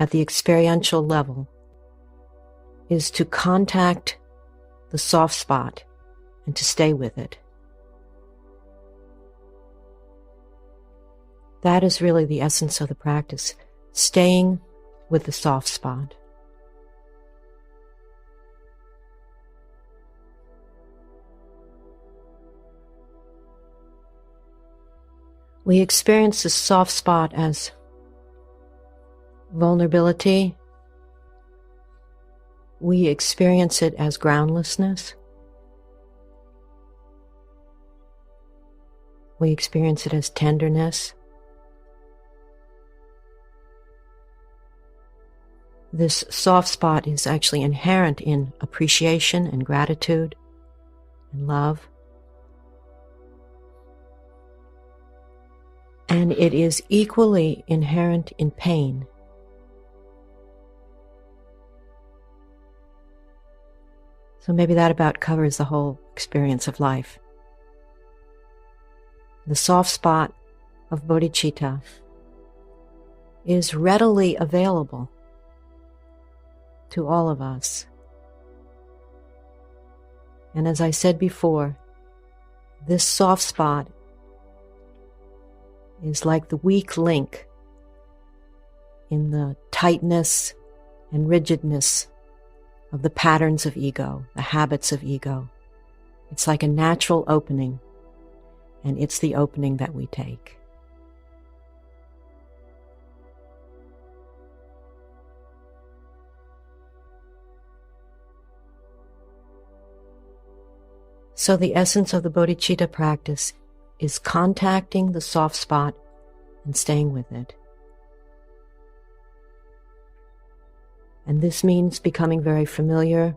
at the experiential level is to contact the soft spot and to stay with it. That is really the essence of the practice, staying with the soft spot. We experience the soft spot as vulnerability. We experience it as groundlessness. We experience it as tenderness. This soft spot is actually inherent in appreciation and gratitude and love. And it is equally inherent in pain. So maybe that about covers the whole experience of life. The soft spot of bodhicitta is readily available to all of us. And as I said before, this soft spot is like the weak link in the tightness and rigidness of the patterns of ego, the habits of ego. It's like a natural opening, and it's the opening that we take. So the essence of the bodhicitta practice is contacting the soft spot and staying with it. And this means becoming very familiar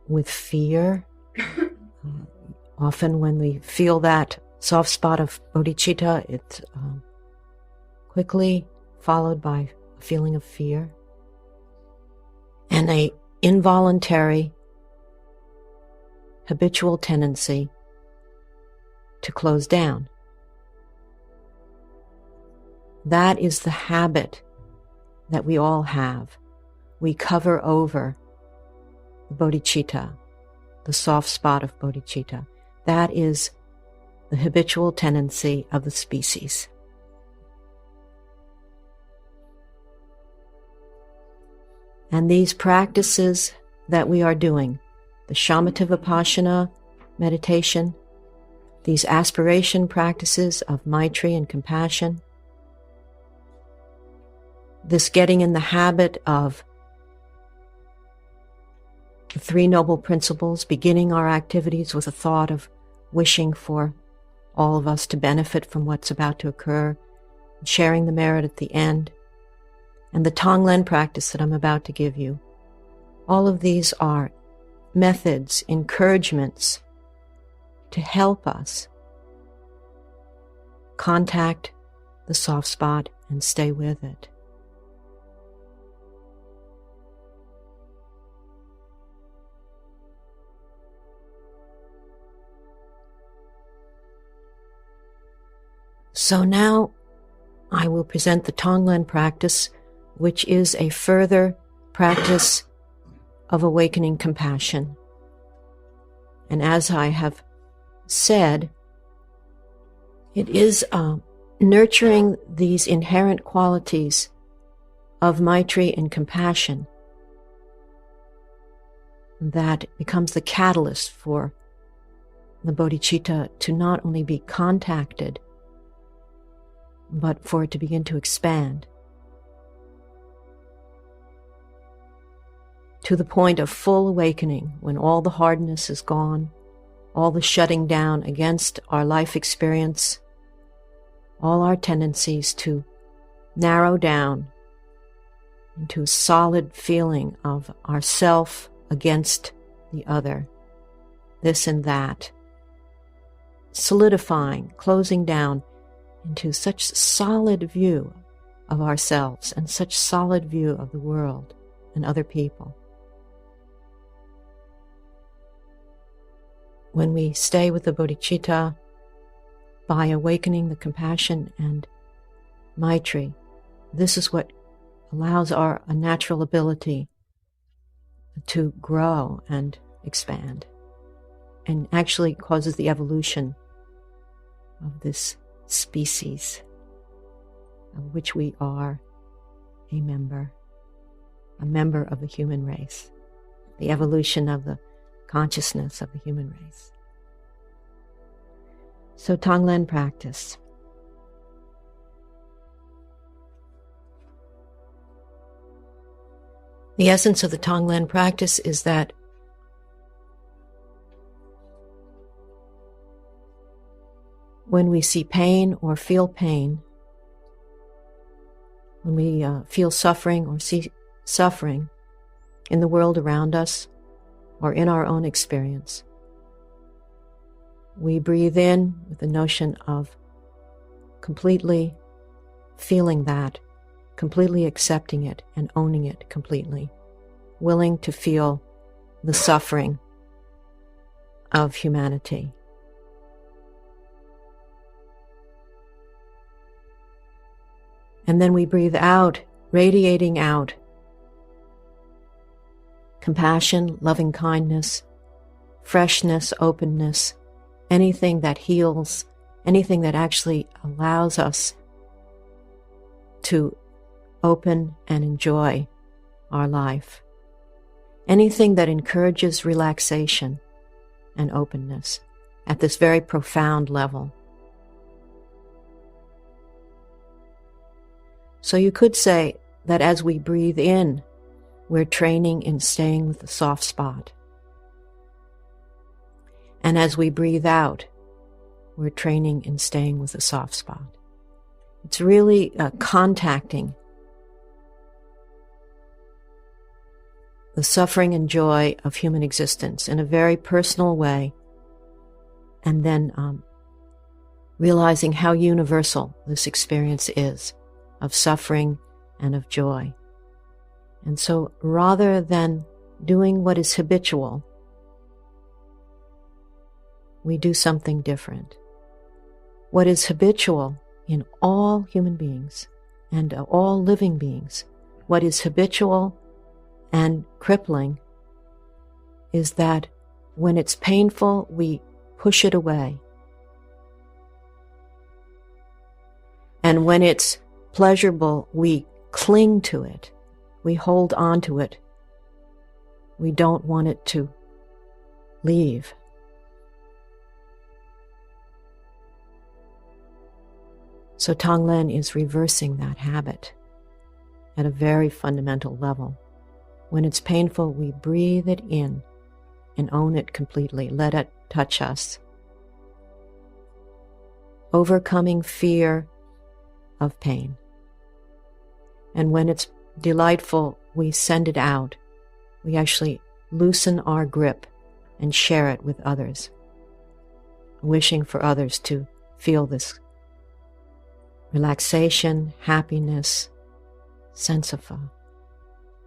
with fear. Often when we feel that soft spot of bodhicitta, it's quickly followed by a feeling of fear and an involuntary, habitual tendency to close down. That is the habit that we all have. We cover over the bodhicitta, the soft spot of bodhicitta. That is the habitual tendency of the species. And these practices that we are doing, the shamatha vipassana meditation, these aspiration practices of maitri and compassion, this getting in the habit of the Three Noble Principles, beginning our activities with a thought of wishing for all of us to benefit from what's about to occur, sharing the merit at the end, and the Tonglen practice that I'm about to give you. All of these are methods, encouragements to help us contact the soft spot and stay with it. So now I will present the Tonglen practice, which is a further practice of awakening compassion. And as I have said, it is nurturing these inherent qualities of maitri and compassion that becomes the catalyst for the bodhicitta to not only be contacted, but for it to begin to expand to the point of full awakening, when all the hardness is gone, all the shutting down against our life experience, all our tendencies to narrow down into a solid feeling of ourself against the other, this and that, solidifying, closing down into such solid view of ourselves and such solid view of the world and other people. When we stay with the bodhicitta by awakening the compassion and maitri, this is what allows our a natural ability to grow and expand, and actually causes the evolution of this species of which we are a member of the human race, the evolution of the consciousness of the human race. So Tonglen practice. The essence of the Tonglen practice is that when we see pain or feel pain, when we feel suffering or see suffering in the world around us or in our own experience, we breathe in with the notion of completely feeling that, completely accepting it and owning it completely, willing to feel the suffering of humanity. And then we breathe out, radiating out compassion, loving kindness, freshness, openness, anything that heals, anything that actually allows us to open and enjoy our life, anything that encourages relaxation and openness at this very profound level. So you could say that as we breathe in, we're training in staying with the soft spot. And as we breathe out, we're training in staying with the soft spot. It's really contacting the suffering and joy of human existence in a very personal way, and then realizing how universal this experience is of suffering and of joy. And so rather than doing what is habitual, we do something different. What is habitual in all human beings and all living beings, what is habitual and crippling is that when it's painful, we push it away. And when it's pleasurable, we cling to it. We hold on to it. We don't want it to leave. So Tonglen is reversing that habit at a very fundamental level. When it's painful, we breathe it in and own it completely. Let it touch us. Overcoming fear of pain. And when it's delightful, we send it out. We actually loosen our grip and share it with others, wishing for others to feel this relaxation, happiness, sense of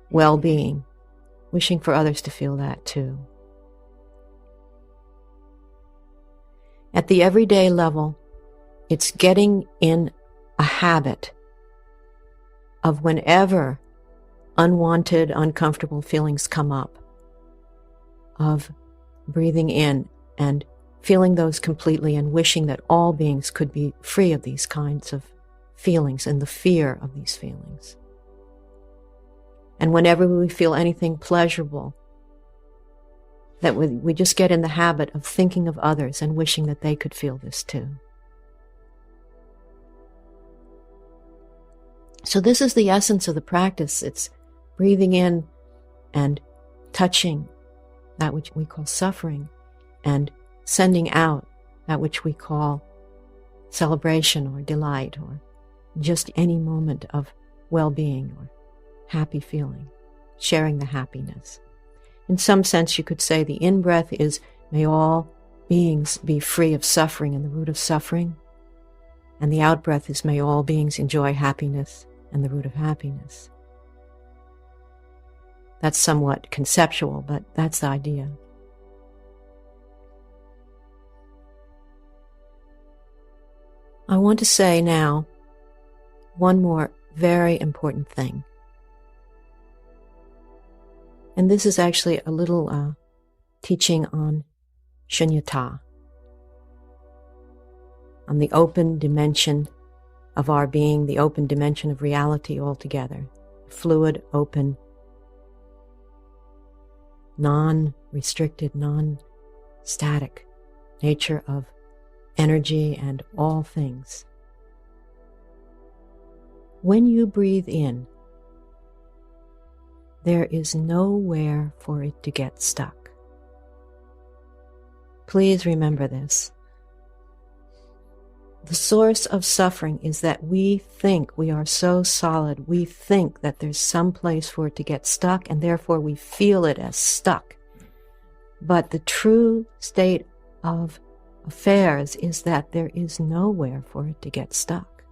well-being, wishing for others to feel that too. At the everyday level, it's getting in a habit of whenever unwanted, uncomfortable feelings come up, of breathing in and feeling those completely and wishing that all beings could be free of these kinds of feelings and the fear of these feelings. And whenever we feel anything pleasurable, that we just get in the habit of thinking of others and wishing that they could feel this too. So this is the essence of the practice. It's breathing in and touching that which we call suffering and sending out that which we call celebration or delight or just any moment of well-being or happy feeling, sharing the happiness. In some sense, you could say the in-breath is, may all beings be free of suffering and the root of suffering. And the out-breath is, may all beings enjoy happiness and the root of happiness. That's somewhat conceptual, but that's the idea. I want to say now one more very important thing. And this is actually a little teaching on shunyata, on the open dimension of our being, the open dimension of reality altogether. Fluid, open, non-restricted, non-static nature of energy and all things. When you breathe in, there is nowhere for it to get stuck. Please remember this. The source of suffering is that we think we are so solid, we think that there's some place for it to get stuck, and therefore we feel it as stuck. But the true state of affairs is that there is nowhere for it to get stuck.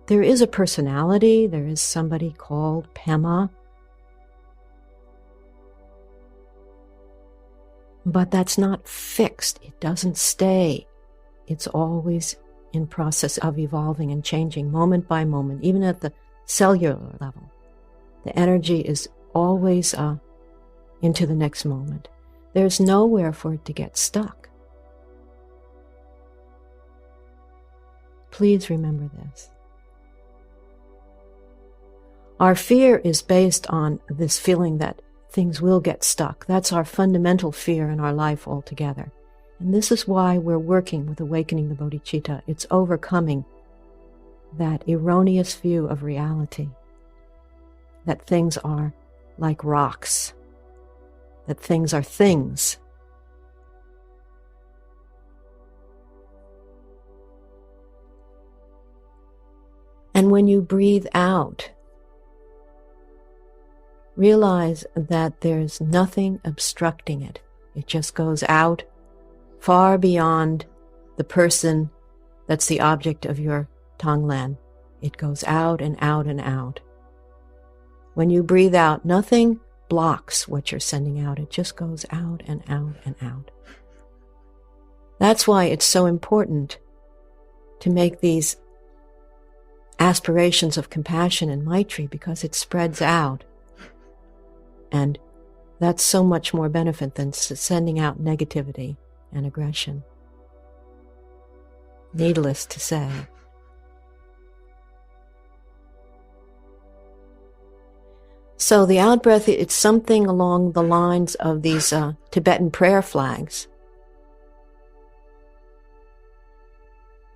There is a personality, there is somebody called Pema, but that's not fixed. It doesn't stay. It's always in process of evolving and changing moment by moment, even at the cellular level. The energy is always into the next moment. There's nowhere for it to get stuck. Please remember this. Our fear is based on this feeling that things will get stuck. That's our fundamental fear in our life altogether. And this is why we're working with awakening the bodhicitta. It's overcoming that erroneous view of reality, that things are like rocks, that things are things. And when you breathe out, realize that there's nothing obstructing it. It just goes out far beyond the person that's the object of your Tonglen. It goes out and out and out. When you breathe out, nothing blocks what you're sending out. It just goes out and out and out. That's why it's so important to make these aspirations of compassion and Maitri, because it spreads out. And that's so much more benefit than sending out negativity and aggression. Needless to say. So the out-breath, it's something along the lines of these Tibetan prayer flags.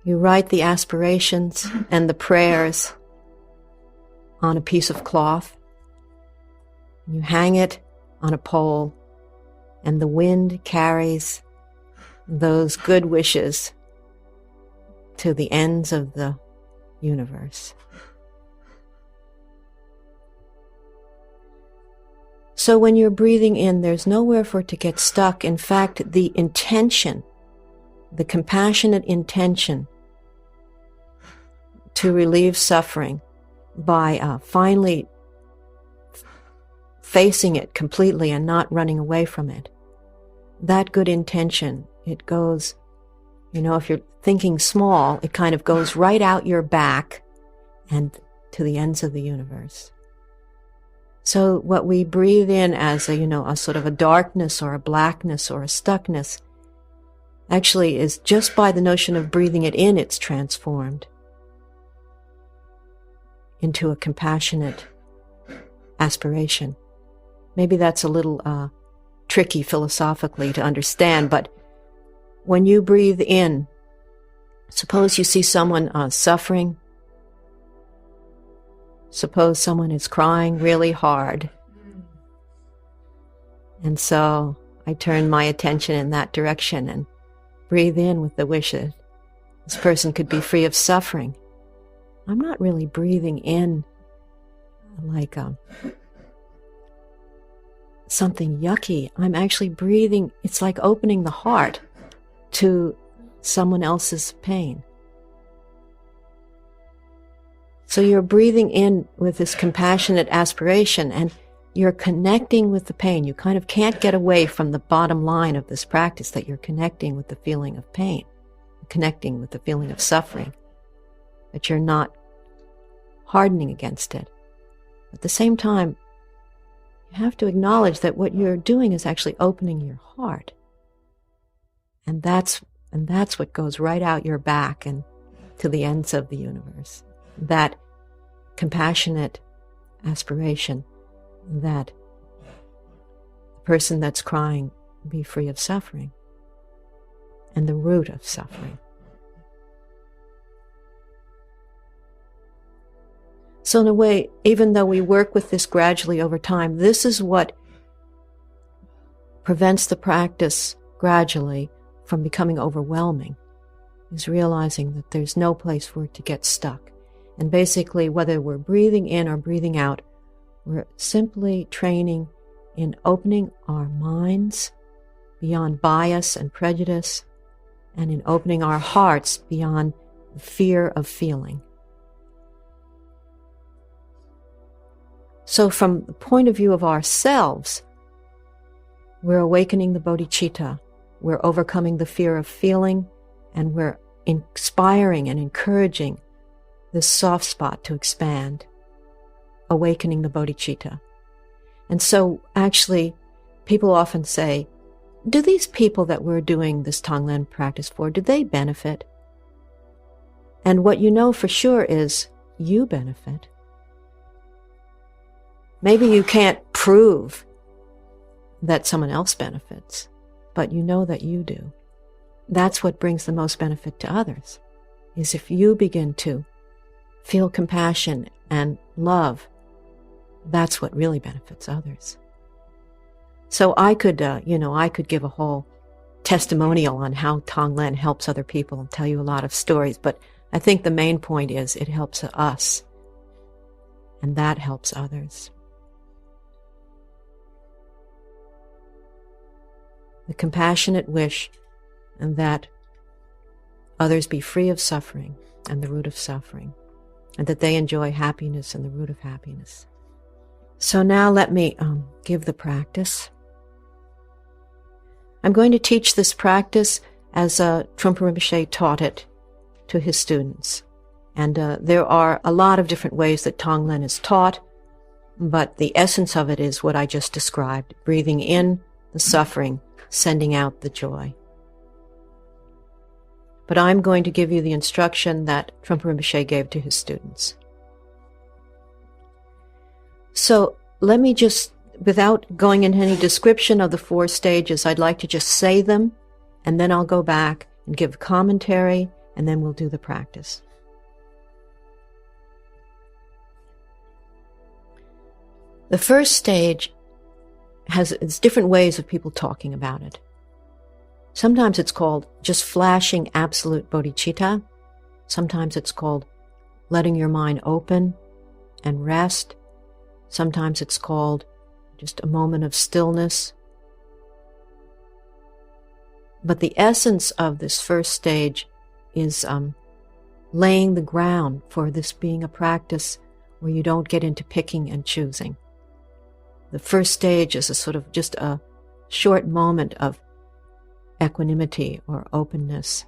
You write the aspirations and the prayers on a piece of cloth. You hang it on a pole, and the wind carries those good wishes to the ends of the universe. So when you're breathing in, there's nowhere for it to get stuck. In fact, the intention, the compassionate intention to relieve suffering by finally facing it completely and not running away from it. That good intention, it goes, if you're thinking small, it kind of goes right out your back and to the ends of the universe. So what we breathe in as a sort of a darkness or a blackness or a stuckness actually is just by the notion of breathing it in, it's transformed into a compassionate aspiration. Maybe that's a little tricky philosophically to understand, but when you breathe in, suppose you see someone suffering. Suppose someone is crying really hard. And so I turn my attention in that direction and breathe in with the wish that this person could be free of suffering. I'm not really breathing in like something yucky. I'm actually breathing, it's like opening the heart to someone else's pain. So you're breathing in with this compassionate aspiration and you're connecting with the pain. You kind of can't get away from the bottom line of this practice, that you're connecting with the feeling of pain, connecting with the feeling of suffering. that you're not hardening against it. At the same time, you have to acknowledge that what you're doing is actually opening your heart. And that's what goes right out your back and to the ends of the universe. That compassionate aspiration that the person that's crying be free of suffering and the root of suffering. So in a way, even though we work with this gradually over time, this is what prevents the practice gradually from becoming overwhelming, is realizing that there's no place for it to get stuck. And basically, whether we're breathing in or breathing out, we're simply training in opening our minds beyond bias and prejudice, and in opening our hearts beyond the fear of feeling. So from the point of view of ourselves, we're awakening the bodhicitta, we're overcoming the fear of feeling, and we're inspiring and encouraging this soft spot to expand, awakening the bodhicitta. And so actually, people often say, do these people that we're doing this Tonglen practice for, do they benefit? And what you know for sure is you benefit. Maybe you can't prove that someone else benefits, but you know that you do. That's what brings the most benefit to others, is if you begin to feel compassion and love, that's what really benefits others. So I could give a whole testimonial on how Tonglen helps other people and tell you a lot of stories, but I think the main point is it helps us, and that helps others. The compassionate wish and that others be free of suffering and the root of suffering, and that they enjoy happiness and the root of happiness. So now let me give the practice. I'm going to teach this practice as Trungpa Rinpoche taught it to his students. And there are a lot of different ways that Tonglen is taught, but the essence of it is what I just described, breathing in the suffering, sending out the joy. But I'm going to give you the instruction that Trungpa Rinpoche gave to his students. So let me just, without going into any description of the 4 stages, I'd like to just say them, and then I'll go back and give commentary, and then we'll do the practice. The first stage has different ways of people talking about it. Sometimes it's called just flashing absolute bodhicitta. Sometimes it's called letting your mind open and rest. Sometimes it's called just a moment of stillness. But the essence of this first stage is laying the ground for this being a practice where you don't get into picking and choosing. The first stage is a sort of just a short moment of equanimity or openness,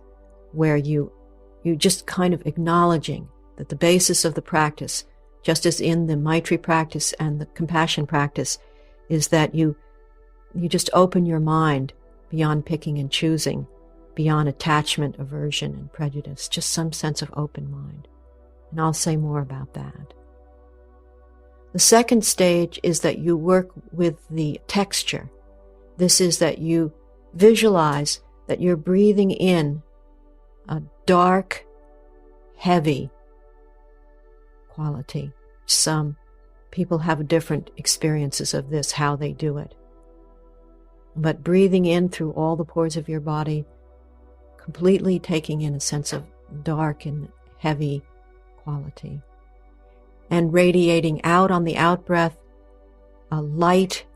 where you just kind of acknowledging that the basis of the practice, just as in the Maitri practice and the compassion practice, is that you just open your mind beyond picking and choosing, beyond attachment, aversion, and prejudice, just some sense of open mind. And I'll say more about that. The second stage is that you work with the texture. This is that you visualize that you're breathing in a dark, heavy quality. Some people have different experiences of this, how they do it. But breathing in through all the pores of your body, completely taking in a sense of dark and heavy quality. And radiating out on the out-breath a light,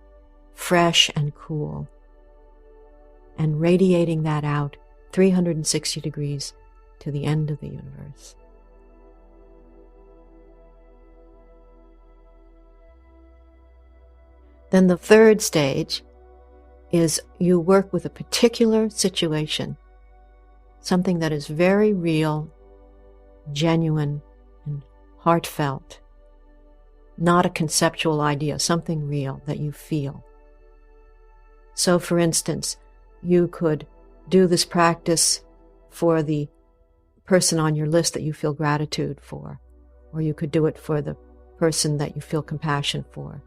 fresh, and cool. And radiating that out 360 degrees to the end of the universe. Then the third stage is you work with a particular situation, something that is very real, genuine and heartfelt, not a conceptual idea, something real that you feel. So, for instance, you could do this practice for the person on your list that you feel gratitude for, or you could do it for the person that you feel compassion for.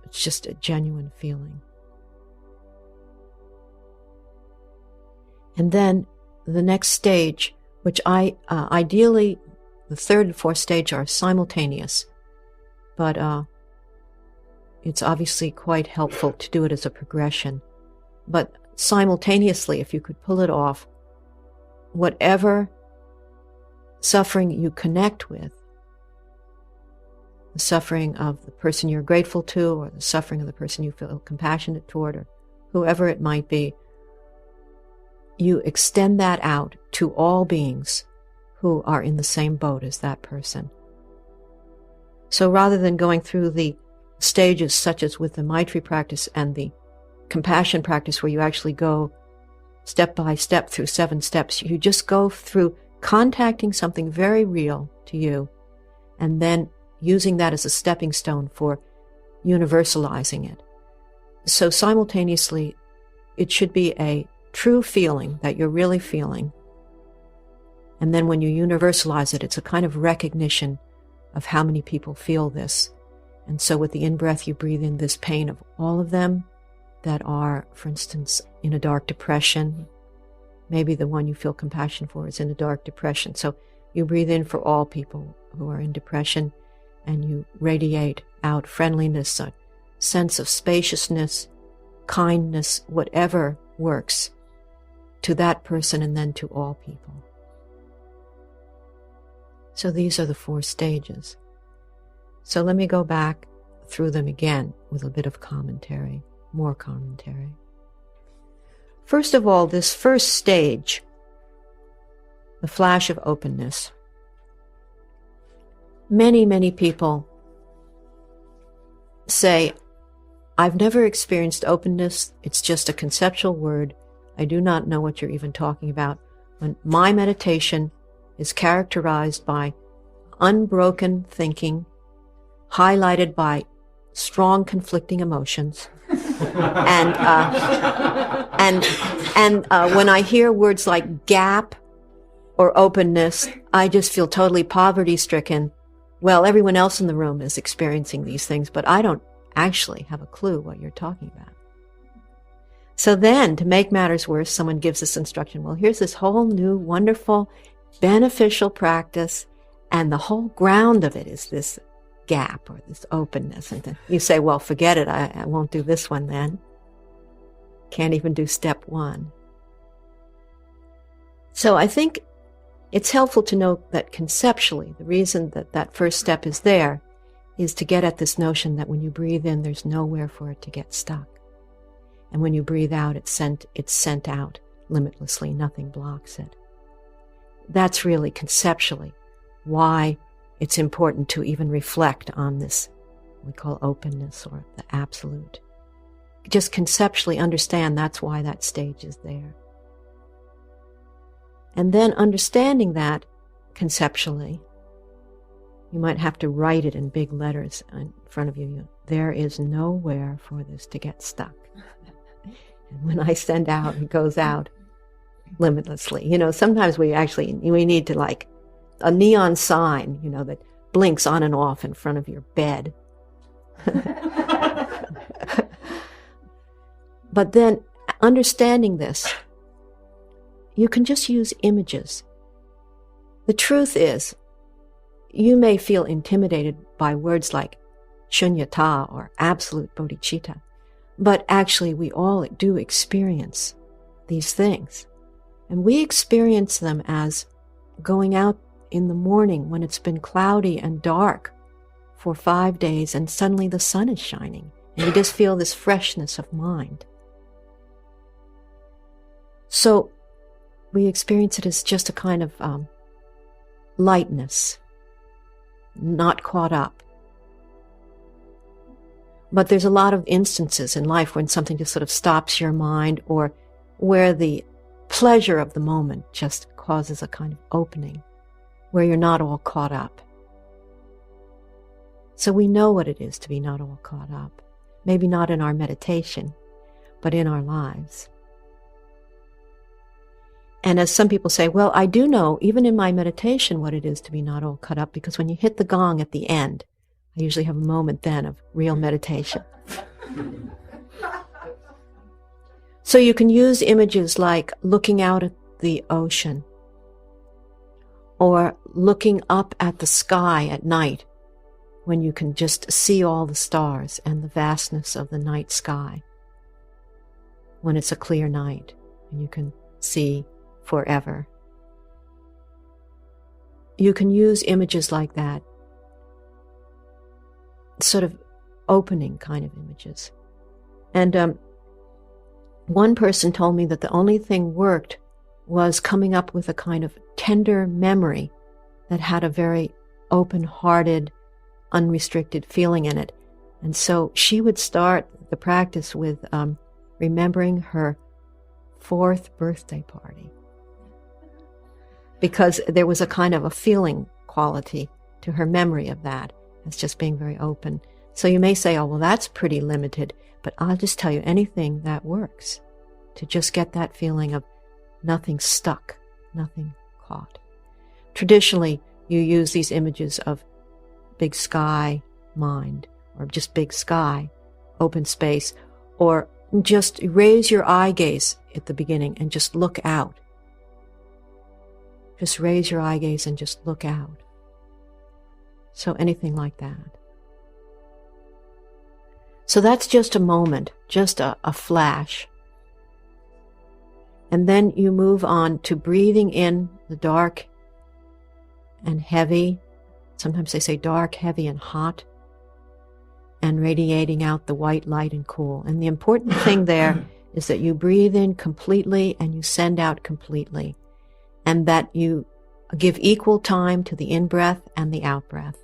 It's just a genuine feeling. And then the next stage, which ideally, the third and fourth stage are simultaneous, but it's obviously quite helpful to do it as a progression. But simultaneously, if you could pull it off, whatever suffering you connect with, the suffering of the person you're grateful to, or the suffering of the person you feel compassionate toward, or whoever it might be, you extend that out to all beings who are in the same boat as that person. So rather than going through the stages such as with the Maitri practice and the compassion practice where you actually go step by step through 7 steps, you just go through contacting something very real to you and then using that as a stepping stone for universalizing it. So simultaneously, it should be a true feeling that you're really feeling. And then when you universalize it, it's a kind of recognition of how many people feel this. And so with the in-breath, you breathe in this pain of all of them that are, for instance, in a dark depression. Maybe the one you feel compassion for is in a dark depression. So you breathe in for all people who are in depression, and you radiate out friendliness, a sense of spaciousness, kindness, whatever works, to that person and then to all people. So these are the 4 stages. So let me go back through them again with a bit of commentary, more commentary. First of all, this first stage, the flash of openness. Many, many people say, I've never experienced openness. It's just a conceptual word. I do not know what you're even talking about. When my meditation is characterized by unbroken thinking, highlighted by strong conflicting emotions, and when I hear words like gap or openness, I just feel totally poverty-stricken. Well, everyone else in the room is experiencing these things, but I don't actually have a clue what you're talking about. So then, to make matters worse, someone gives this instruction. Well, here's this whole new, wonderful, beneficial practice, and the whole ground of it is this gap or this openness. And then you say, well, forget it. I won't do this one then. Can't even do step 1. So I think it's helpful to note that conceptually, the reason that that first step is there is to get at this notion that when you breathe in, there's nowhere for it to get stuck. And when you breathe out, it's sent out limitlessly. Nothing blocks it. That's really conceptually why it's important to even reflect on this, we call openness or the absolute. Just conceptually understand that's why that stage is there. And then understanding that conceptually, you might have to write it in big letters in front of you. There is nowhere for this to get stuck. And when I send out, it goes out limitlessly. Sometimes we need to like a neon sign, that blinks on and off in front of your bed. But then understanding this, you can just use images. The truth is, you may feel intimidated by words like shunyata or absolute bodhicitta, but actually we all do experience these things. And we experience them as going out in the morning when it's been cloudy and dark for 5 days and suddenly the sun is shining and you just feel this freshness of mind. So we experience it as just a kind of lightness, not caught up. But there's a lot of instances in life when something just sort of stops your mind, or where the pleasure of the moment just causes a kind of opening, where you're not all caught up. So we know what it is to be not all caught up. Maybe not in our meditation, but in our lives. And as some people say, well, I do know, even in my meditation, what it is to be not all caught up, because when you hit the gong at the end, I usually have a moment then of real meditation. So you can use images like looking out at the ocean, or looking up at the sky at night, when you can just see all the stars and the vastness of the night sky, when it's a clear night and you can see forever. You can use images like that, sort of opening kind of images. And one person told me that the only thing worked was coming up with a kind of tender memory that had a very open-hearted, unrestricted feeling in it. And so she would start the practice with remembering her 4th birthday party, because there was a kind of a feeling quality to her memory of that as just being very open. So you may say, oh, well, that's pretty limited, but I'll just tell you, anything that works to just get that feeling of nothing stuck, nothing caught. Traditionally, you use these images of big sky, mind, or just big sky, open space, or just raise your eye gaze at the beginning and just look out. Just raise your eye gaze and just look out. So anything like that. So that's just a moment, just a flash. And then you move on to breathing in the dark and heavy. Sometimes they say dark, heavy, and hot. And radiating out the white, light, and cool. And the important thing there is that you breathe in completely and you send out completely. And that you give equal time to the in-breath and the out-breath.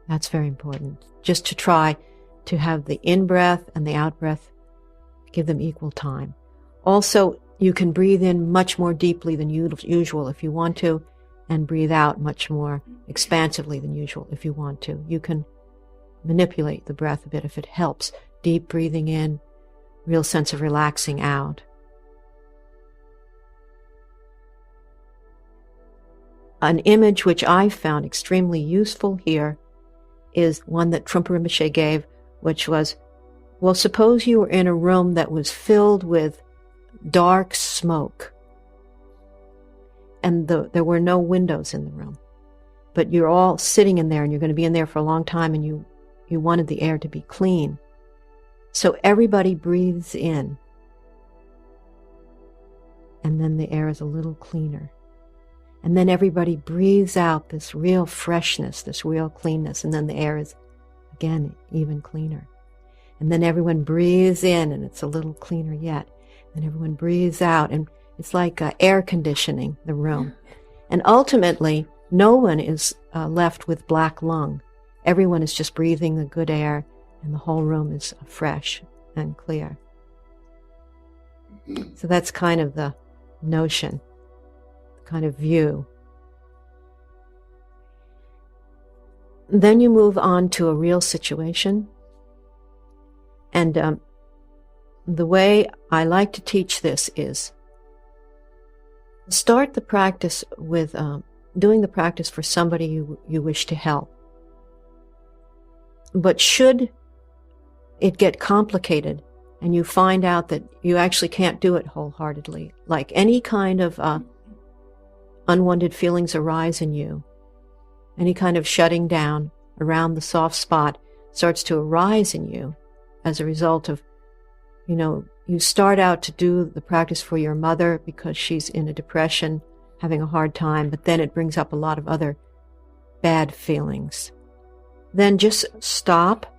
That's very important. Just to try to have the in-breath and the out-breath, give them equal time. Also, you can breathe in much more deeply than usual if you want to, and breathe out much more expansively than usual if you want to. You can manipulate the breath a bit if it helps. Deep breathing in, real sense of relaxing out. An image which I found extremely useful here is one that Trungpa Rinpoche gave, which was, well, suppose you were in a room that was filled with dark smoke, and there were no windows in the room, but you're all sitting in there and you're going to be in there for a long time, and you wanted the air to be clean. So everybody breathes in, and then the air is a little cleaner. And then everybody breathes out this real freshness, this real cleanness, and then the air is, again, even cleaner. And then everyone breathes in, and it's a little cleaner yet. And everyone breathes out, and it's like air conditioning the room. And ultimately, no one is left with black lung. Everyone is just breathing the good air, and the whole room is fresh and clear. So that's kind of the notion, kind of view. Then you move on to a real situation. And the way I like to teach this is start the practice with doing the practice for somebody you wish to help. But should it get complicated and you find out that you actually can't do it wholeheartedly, like any kind of unwanted feelings arise in you, any kind of shutting down around the soft spot starts to arise in you as a result of, you start out to do the practice for your mother because she's in a depression, having a hard time, but then it brings up a lot of other bad feelings. Then just stop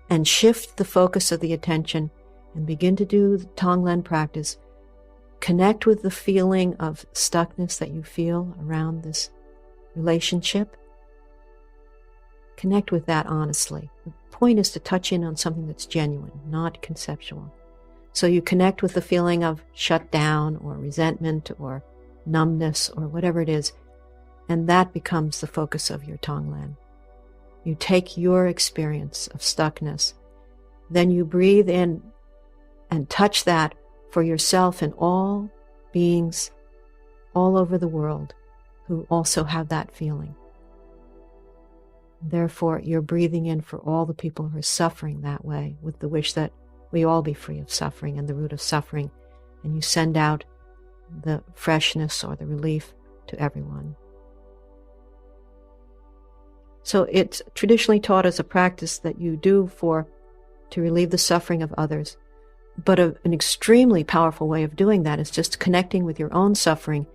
and shift the focus of the attention and begin to do the Tonglen practice. Connect with the feeling of stuckness that you feel around this relationship. Connect with that honestly. The point is to touch in on something that's genuine, not conceptual. So you connect with the feeling of shut down or resentment or numbness or whatever it is, and that becomes the focus of your Tonglen. You take your experience of stuckness, then you breathe in and touch that for yourself and all beings all over the world who also have that feeling. Therefore, you're breathing in for all the people who are suffering that way, with the wish that we all be free of suffering and the root of suffering, and you send out the freshness or the relief to everyone. So it's traditionally taught as a practice that you do to relieve the suffering of others. But an extremely powerful way of doing that is just connecting with your own suffering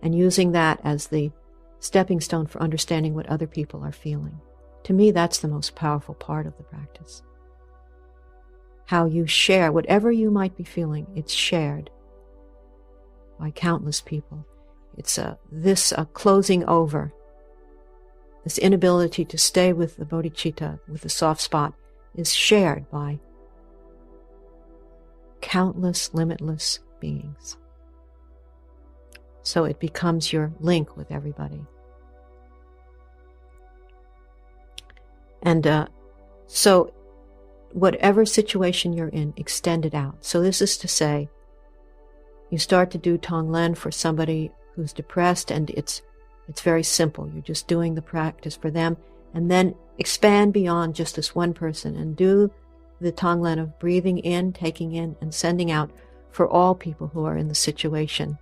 and using that as the stepping stone for understanding what other people are feeling. To me, that's the most powerful part of the practice. How you share whatever you might be feeling, it's shared by countless people. It's this closing over, this inability to stay with the bodhicitta, with the soft spot, is shared by countless, limitless beings. So it becomes your link with everybody. And so whatever situation you're in, extend it out. So this is to say, you start to do Tonglen for somebody who's depressed, and it's very simple. You're just doing the practice for them, and then expand beyond just this one person and do the Tonglen of breathing in, taking in, and sending out for all people who are in the situation,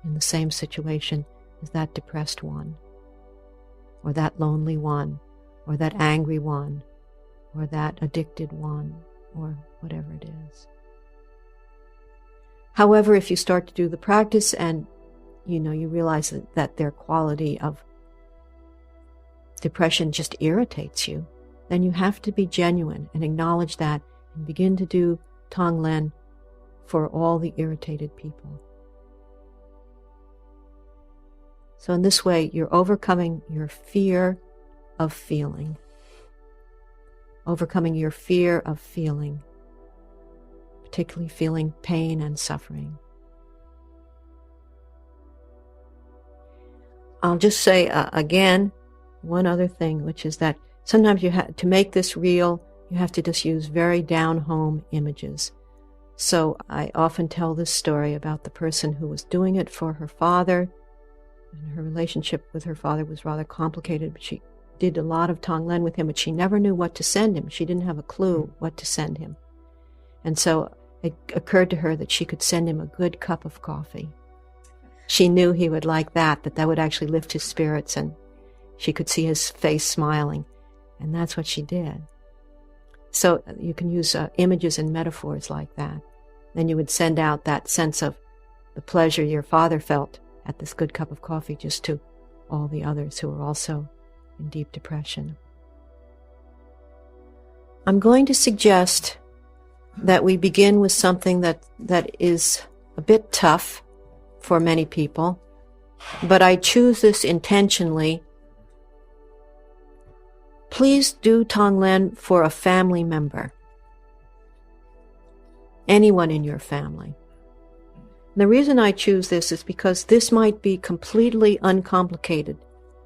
in the same situation as that depressed one, or that lonely one, or that angry one, or that addicted one, or whatever it is. However, if you start to do the practice and you realize that their quality of depression just irritates you, then you have to be genuine and acknowledge that and begin to do Tonglen for all the irritated people. So in this way, you're overcoming your fear of feeling. Overcoming your fear of feeling, particularly feeling pain and suffering. I'll just say again, one other thing, which is that sometimes to make this real, you have to just use very down-home images. So I often tell this story about the person who was doing it for her father, and her relationship with her father was rather complicated, but she did a lot of Tonglen with him, but she never knew what to send him. She didn't have a clue what to send him. And so it occurred to her that she could send him a good cup of coffee. She knew he would like that would actually lift his spirits, and she could see his face smiling. And that's what she did. So you can use images and metaphors like that. Then you would send out that sense of the pleasure your father felt at this good cup of coffee just to all the others who were also in deep depression. I'm going to suggest that we begin with something that is a bit tough for many people, but I choose this intentionally. Please do Tonglen for a family member, anyone in your family. And the reason I choose this is because this might be completely uncomplicated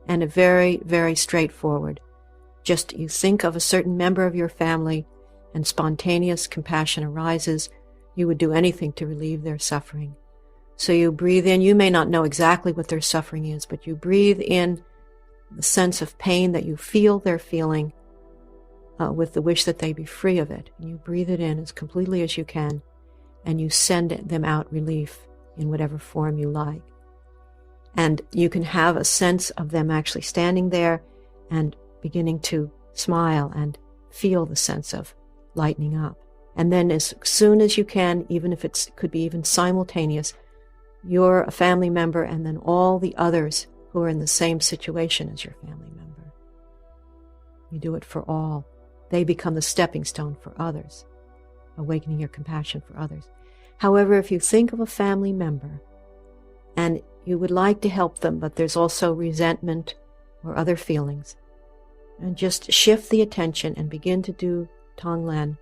and a very, very straightforward. Just you think of a certain member of your family and spontaneous compassion arises, you would do anything to relieve their suffering. So you breathe in. You may not know exactly what their suffering is, but you breathe in the sense of pain that you feel they're feeling with the wish that they be free of it. And you breathe it in as completely as you can, and you send them out relief in whatever form you like. And you can have a sense of them actually standing there and beginning to smile and feel the sense of lightening up. And then as soon as you can, even if it could be even simultaneous, you're a family member and then all the others who are in the same situation as your family member. You do it for all. They become the stepping stone for others, awakening your compassion for others. However, if you think of a family member and you would like to help them, but there's also resentment or other feelings, and just shift the attention and begin to do Tonglen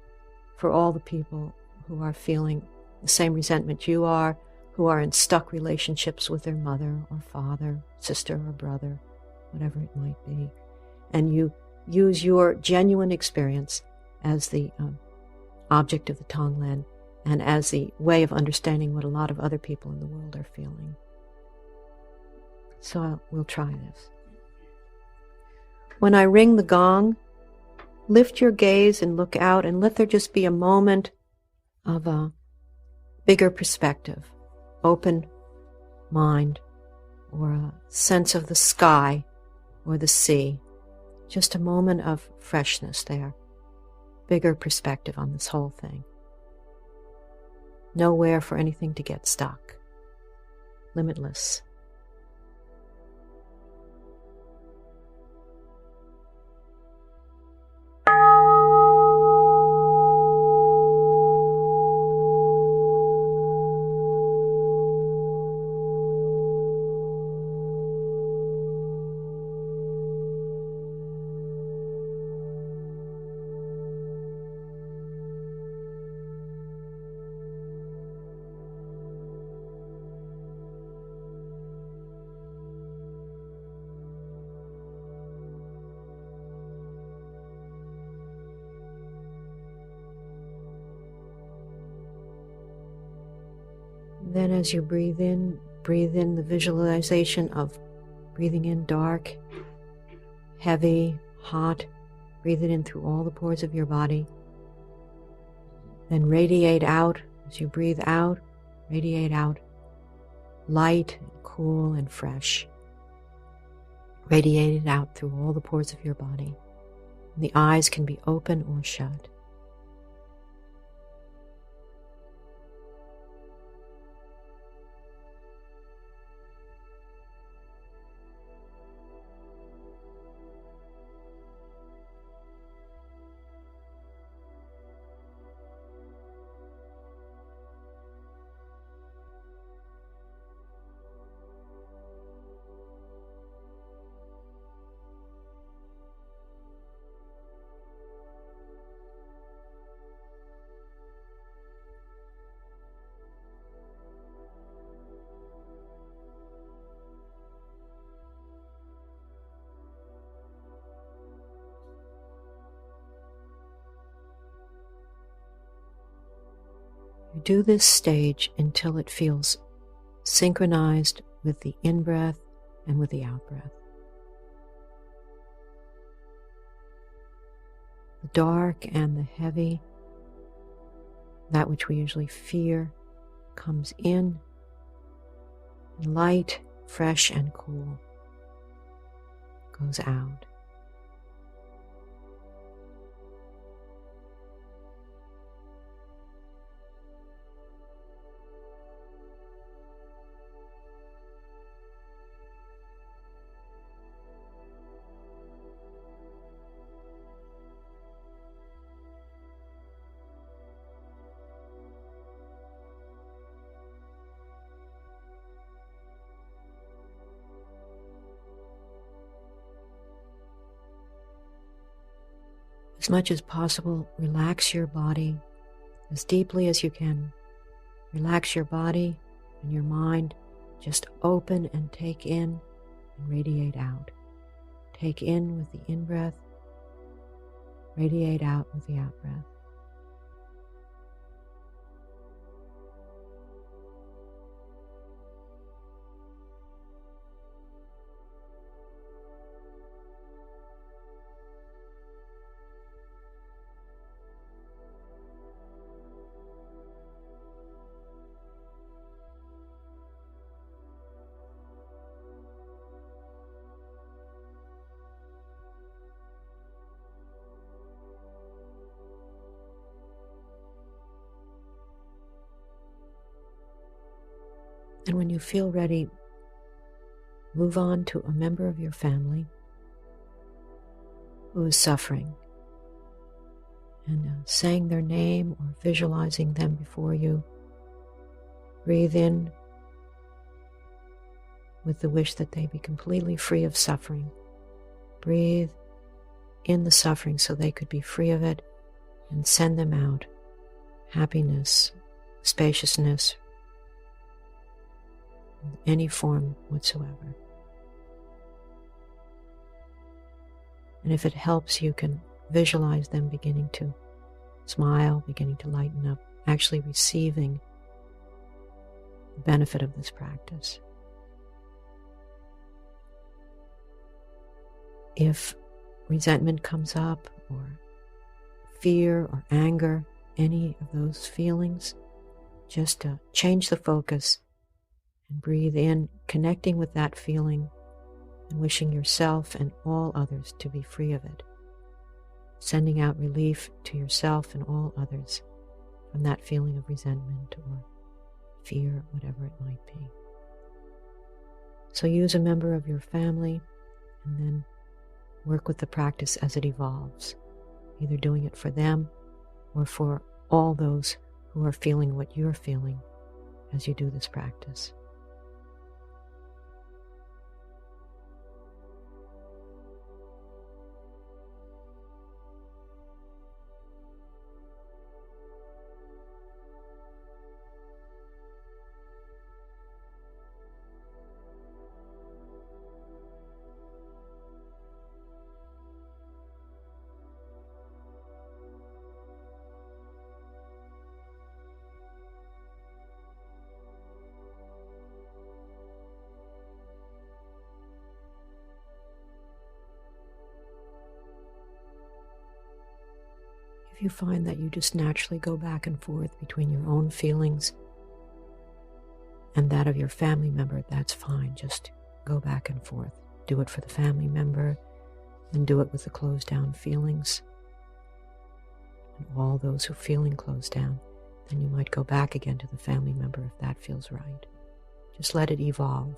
for all the people who are feeling the same resentment you are, who are in stuck relationships with their mother or father, sister or brother, whatever it might be. And you use your genuine experience as the object of the Tonglen and as the way of understanding what a lot of other people in the world are feeling. So we'll try this. When I ring the gong, lift your gaze and look out, and let there just be a moment of a bigger perspective, open mind, or a sense of the sky or the sea. Just a moment of freshness there, bigger perspective on this whole thing. Nowhere for anything to get stuck. Limitless. Then as you breathe in the visualization of breathing in dark, heavy, hot. Breathe it in through all the pores of your body. Then radiate out as you breathe out, radiate out light, and cool, and fresh. Radiate it out through all the pores of your body. The eyes can be open or shut. You do this stage until it feels synchronized with the in-breath and with the out-breath. The dark and the heavy, that which we usually fear, comes in, light, fresh, and cool, goes out. As much as possible, relax your body as deeply as you can. Relax your body and your mind. Just open and take in and radiate out. Take in with the in-breath, radiate out with the out-breath. And when you feel ready, move on to a member of your family who is suffering, and saying their name or visualizing them before you. Breathe in with the wish that they be completely free of suffering. Breathe in the suffering so they could be free of it, and send them out happiness, spaciousness, in any form whatsoever. And if it helps, you can visualize them beginning to smile, beginning to lighten up, actually receiving the benefit of this practice. If resentment comes up, or fear or anger, any of those feelings, just change the focus and breathe in, connecting with that feeling and wishing yourself and all others to be free of it, sending out relief to yourself and all others from that feeling of resentment or fear, whatever it might be. So use a member of your family and then work with the practice as it evolves, either doing it for them or for all those who are feeling what you're feeling as you do this practice. If you find that you just naturally go back and forth between your own feelings and that of your family member, that's fine. Just go back and forth. Do it for the family member, and do it with the closed down feelings. And all those who are feeling closed down, then you might go back again to the family member if that feels right. Just let it evolve.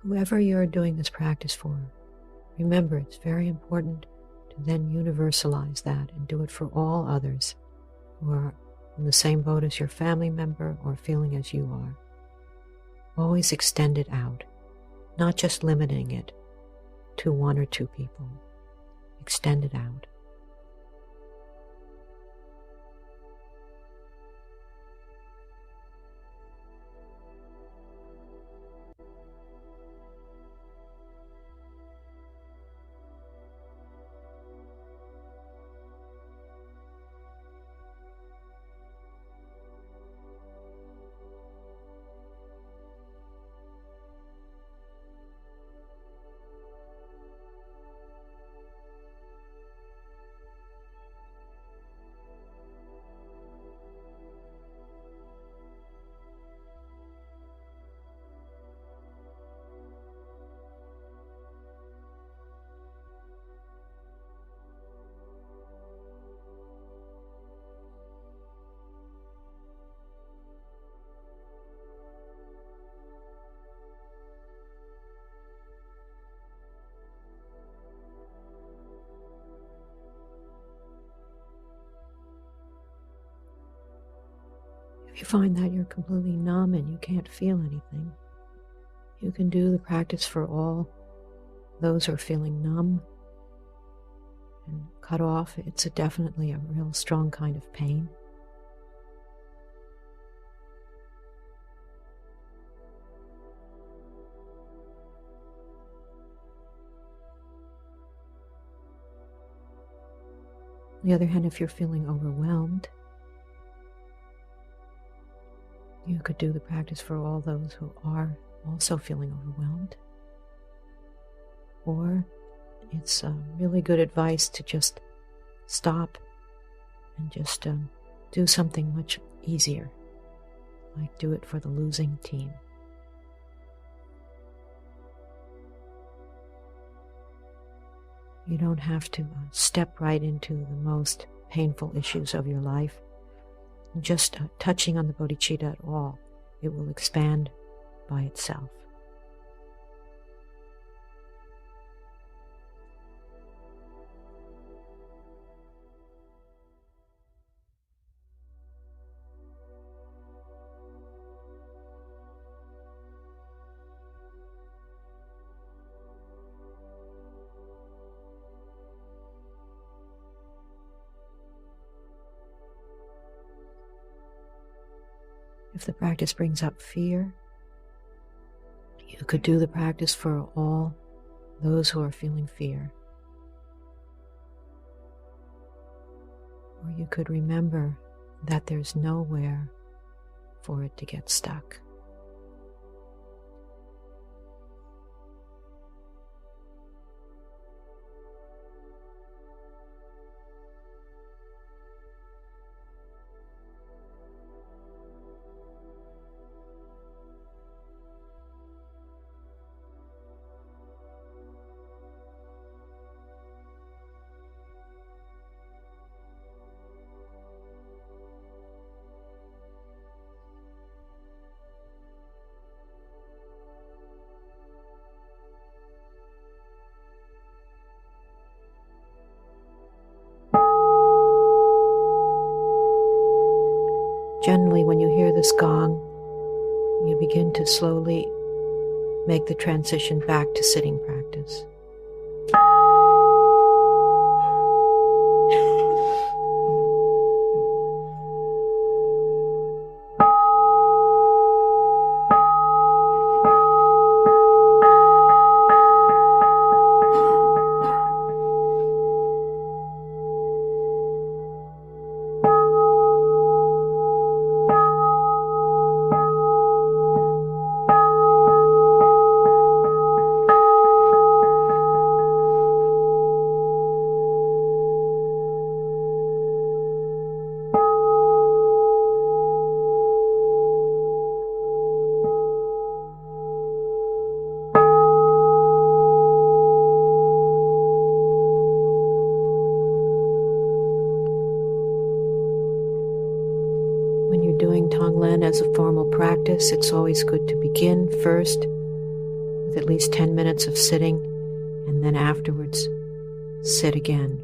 Whoever you're doing this practice for, remember it's very important to then universalize that and do it for all others who are in the same boat as your family member or feeling as you are. Always extend it out, not just limiting it to one or two people. Extend it out. If you find that you're completely numb and you can't feel anything, you can do the practice for all those who are feeling numb and cut off. It's definitely a real strong kind of pain. On the other hand, if you're feeling overwhelmed, you could do the practice for all those who are also feeling overwhelmed. Or it's really good advice to just stop and just do something much easier, like do it for the losing team. You don't have to step right into the most painful issues of your life. Just touching on the bodhicitta at all, it will expand by itself. If the practice brings up fear, you could do the practice for all those who are feeling fear. Or you could remember that there's nowhere for it to get stuck. Generally, when you hear this gong, you begin to slowly make the transition back to sitting practice. Doing Tonglen as a formal practice, it's always good to begin first with at least 10 minutes of sitting, and then afterwards sit again